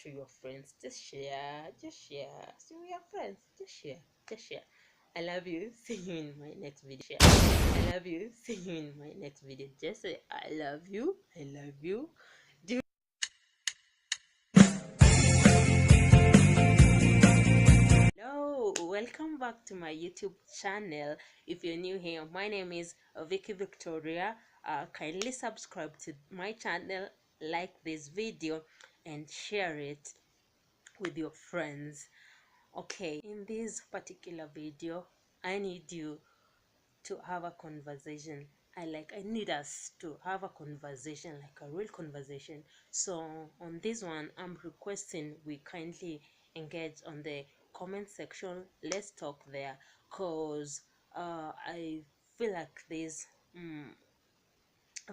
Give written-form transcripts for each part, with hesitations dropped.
to your friends. Just share. So we are friends. Just share. I love you. See you in my next video. I love you. See you in my next video. Just say I love you. I love you. Do Hello, welcome back to my YouTube channel. If you're new here, my name is Vicky Victoria. Kindly subscribe to my channel, like this video, and share it with your friends. Okay, in this particular video, I need you to have a conversation. I need us to have a conversation, like a real conversation. So on this one, I'm requesting we kindly engage on the comment section. Let's talk there, cause I feel like this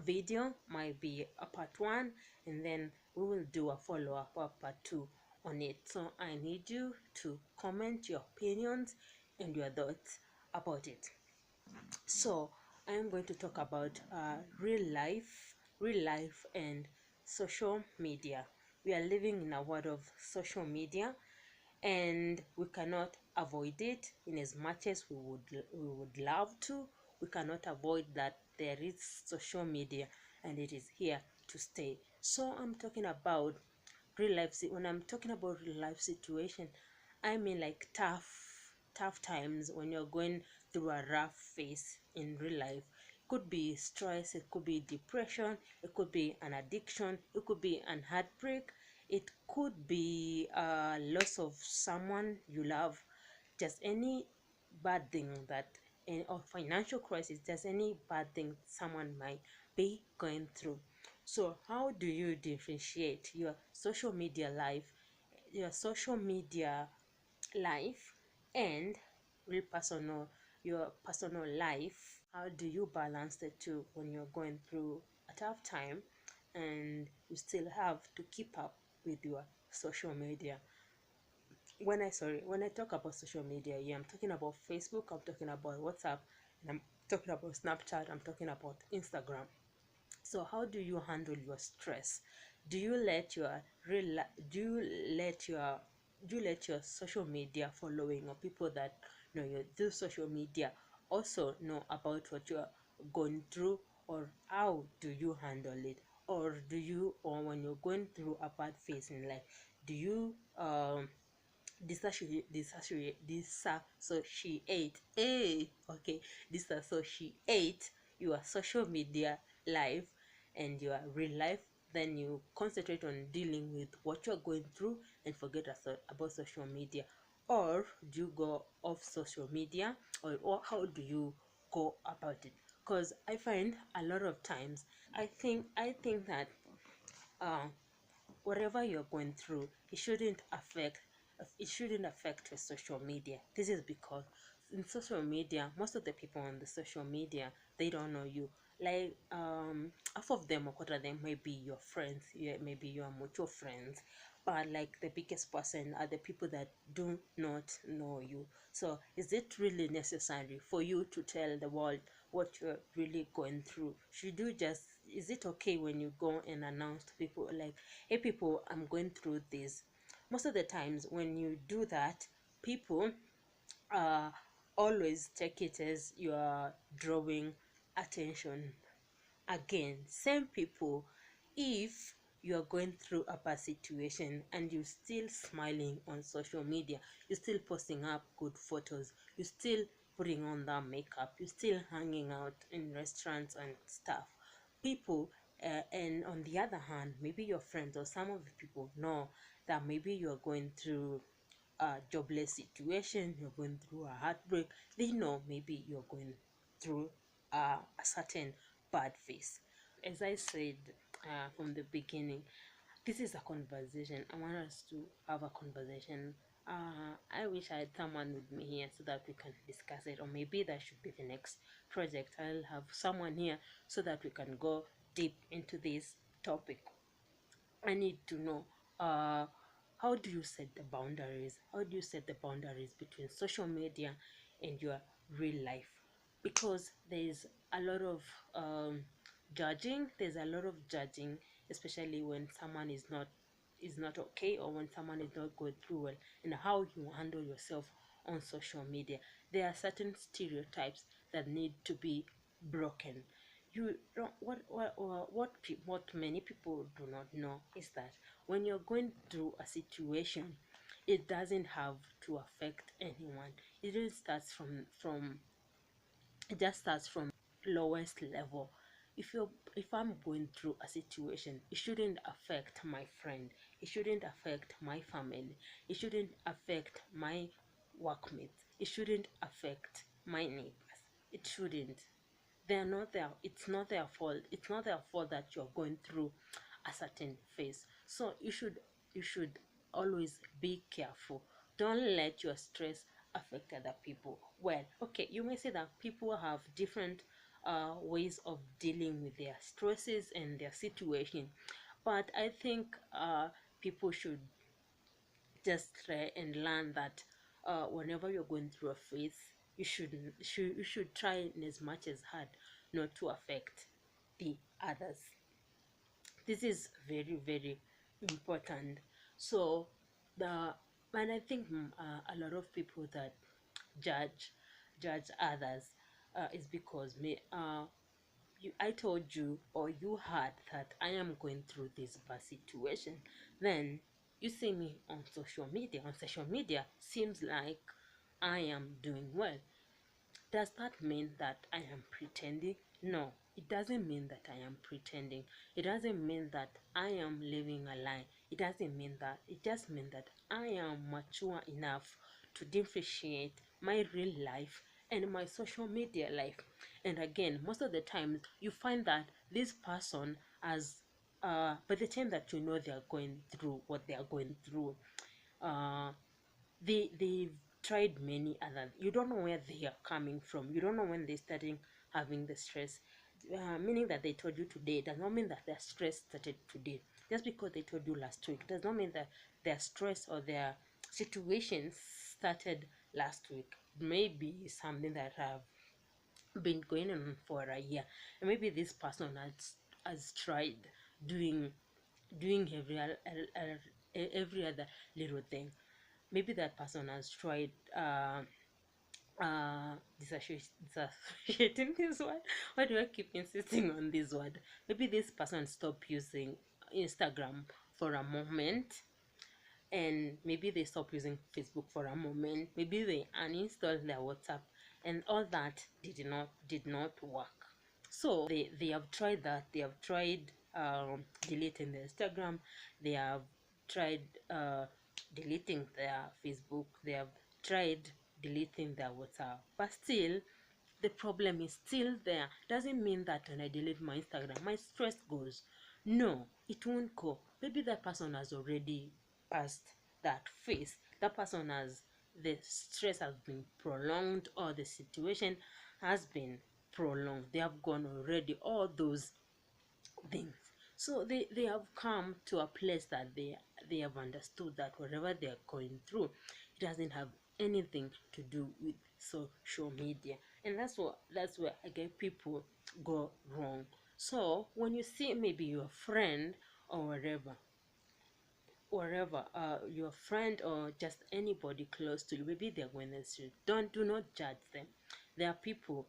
video might be a part one, and then we will do a follow-up or part two on it. So I need you to comment your opinions and your thoughts about it. So I'm going to talk about real life and social media. We are living in a world of social media, and we cannot avoid it in as much as we would love to. We cannot avoid that there is social media, and it is here to stay. So I'm talking about real life. When I'm talking about real life situation, I mean like tough times when you're going through a rough phase in real life. It could be stress, it could be depression, it could be an addiction, it could be an heartbreak, it could be loss of someone you love, just any bad thing that, or financial crisis, just any bad thing someone might be going through. So how do you differentiate your social media life and real your personal life? How do you balance the two when you're going through a tough time and you still have to keep up with your social media? When I talk about social media, yeah, I'm talking about Facebook, I'm talking about WhatsApp, and I'm talking about Snapchat, I'm talking about Instagram. So how do you handle your stress? Do you let your do you let your social media following, or people that know you do social media, also know about what you're going through? Or how do you handle it? Or when you're going through a bad phase in life, do you disassociate okay, disassociate your social media life and your real life, then you concentrate on dealing with what you're going through and forget about social media? Or do you go off social media, or how do you go about it? Because I find a lot of times, I think that uh, whatever you're going through, it shouldn't affect your social media. This is because in social media, most of the people on the social media, they don't know you. Like half of them or quarter of them may be your friends, yeah, maybe your mutual friends, but like the biggest person are the people that do not know you. So is it really necessary for you to tell the world what you're really going through? Is it okay when you go and announce to people, like, hey people, I'm going through this? Most of the times when you do that, people uh always take it as you are drawing attention. Again, same people, if you are going through a bad situation and you still smiling on social media, you still posting up good photos, you still putting on that makeup, you still hanging out in restaurants and stuff, people and on the other hand, maybe your friends or some of the people know that maybe you're going through a jobless situation, you're going through a heartbreak, they know maybe you're going through a certain bad phase. As I said from the beginning, this is a conversation. I want us to have a conversation. I wish I had someone with me here so that we can discuss it, or maybe that should be the next project. I'll have someone here so that we can go deep into this topic. I need to know, how do you set the boundaries? How do you set the boundaries between social media and your real life? Because there's a lot of judging, especially when someone is not is not okay, or when someone is not going through well, and how you handle yourself on social media. There are certain stereotypes that need to be broken. You don't, what many people do not know is that when you're going through a situation, it doesn't have to affect anyone. It really starts from it just starts from lowest level. If I'm going through a situation, it shouldn't affect my friend, it shouldn't affect my family, it shouldn't affect my workmates, it shouldn't affect my neighbors. It shouldn't. They're not their It's not their fault. It's not their fault that you're going through a certain phase. So you should always be careful. Don't let your stress affect other people. Well, okay, you may say that people have different ways of dealing with their stresses and their situation, but I think people should just try and learn that whenever you're going through a phase, you should try in as much as hard not to affect the others. This is very, very important. So the and I think a lot of people that judge judge others is because I told you, or you heard that I am going through this bad situation. Then you see me on social media. On social media, seems like I am doing well. Does that mean that I am pretending? No, it doesn't mean that I am pretending. It doesn't mean that I am living a lie. It doesn't mean that. It just means that I am mature enough to differentiate my real life and my social media life. And again, most of the times you find that this person has, by the time that you know they are going through what they are going through, uh, they've tried many other. You don't know where they are coming from. You don't know when they're starting having the stress. Meaning that they told you today does not mean that their stress started today. Just because they told you last week does not mean that their stress or their situation started last week. Maybe something that have been going on for a year, and maybe this person has tried doing every other little thing. Maybe that person has tried dissociating this word. Why do I keep insisting on this word? Maybe this person stopped using Instagram for a moment, and maybe they stop using Facebook for a moment. Maybe they uninstall their WhatsApp, and all that did not work. So they have tried that. They have tried deleting their Instagram. They have tried deleting their Facebook. They have tried deleting their WhatsApp, but still the problem is still there. Doesn't mean that when I delete my Instagram my stress goes. No, it won't go. Maybe that person has already passed that phase. That person has The stress has been prolonged, or the situation has been prolonged. They have gone already all those things. So they have come to a place that they have understood that whatever they are going through, it doesn't have anything to do with social media. And that's where I get people go wrong. So when you see maybe your friend or wherever your friend or just anybody close to you, maybe they're going through, do not judge them. There are people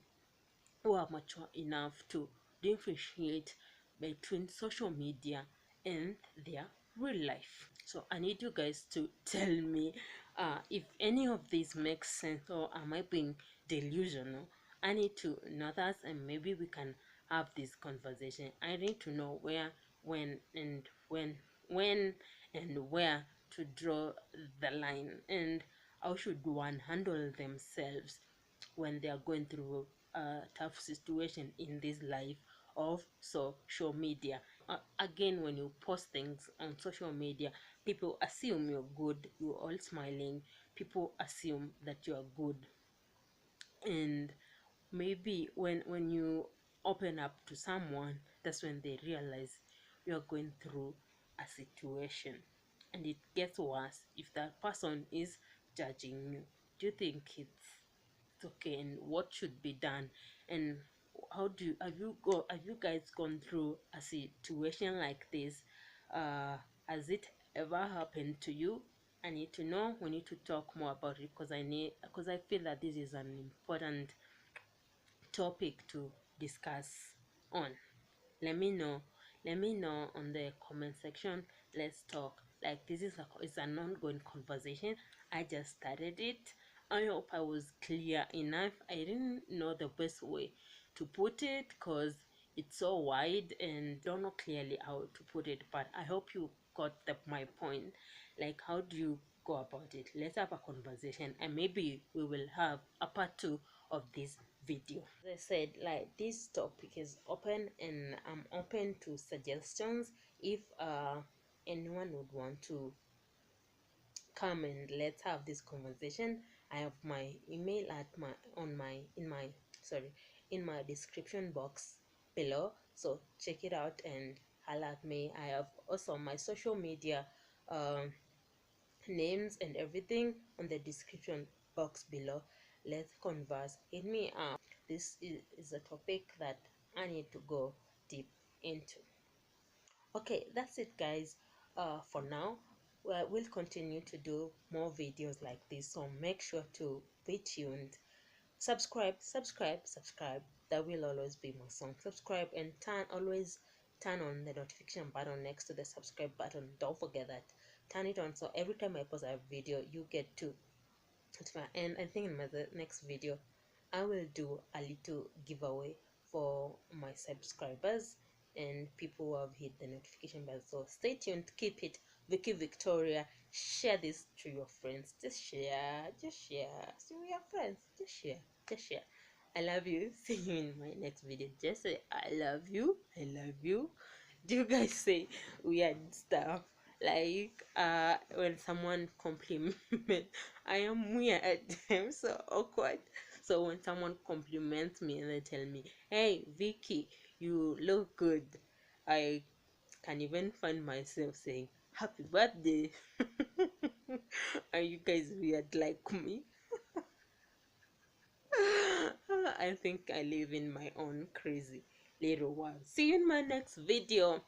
who are mature enough to differentiate between social media and their real life. So I need you guys to tell me if any of this makes sense, or am I being delusional. I need to know that, and maybe we can have this conversation. I need to know when and when and where to draw the line, and how should one handle themselves when they are going through a tough situation in this life of social media. Again, when you post things on social media, people assume you're good, you're all smiling, people assume that you're good. And maybe when you open up to someone, that's when they realize you're going through a situation. And it gets worse if that person is judging you. Do you think it's okay, and what should be done? And how do you, have you guys gone through a situation like this? Has it ever happened to you, I need to know. We need to talk more about it because I feel that this is an important topic to discuss on. Let me know. Let me know on the comment section. Let's talk. Like, this is it's an ongoing conversation. I just started it. I hope I was clear enough. I didn't know the best way to put it because it's so wide and don't know clearly how to put it, but I hope you got my point. Like, how do you go about it? Let's have a conversation, and maybe we will have a part 2 of this video. As I said, like, this topic is open and I'm open to suggestions. If anyone would want to come and let's have this conversation, I have my email at my on my in my sorry in my description box below, so check it out and holla at me. I have also my social media um names and everything on the description box below. Let's converse, hit me up. This is a topic that I need to go deep into. Okay, that's it, guys. For now, we'll continue to do more videos like this, so make sure to be tuned. Subscribe. That will always be my song. Subscribe and always turn on the notification button next to the subscribe button. Don't forget that. Turn it on, so every time I post a video, you get to notify. And I think in my next video, I will do a little giveaway for my subscribers and people who have hit the notification bell. So stay tuned, keep it Vicky Victoria. Share this to your friends. Just share. So we are friends. Just share. I love you. See you in my next video. Just say I love you. I love you. Do you guys say weird stuff? Like when someone compliment I am weird. I'm so awkward. So when someone compliments me and they tell me, hey Vicky, you look good, I can even find myself saying happy birthday. Are you guys weird like me? I think I live in my own crazy little world. See you in my next video.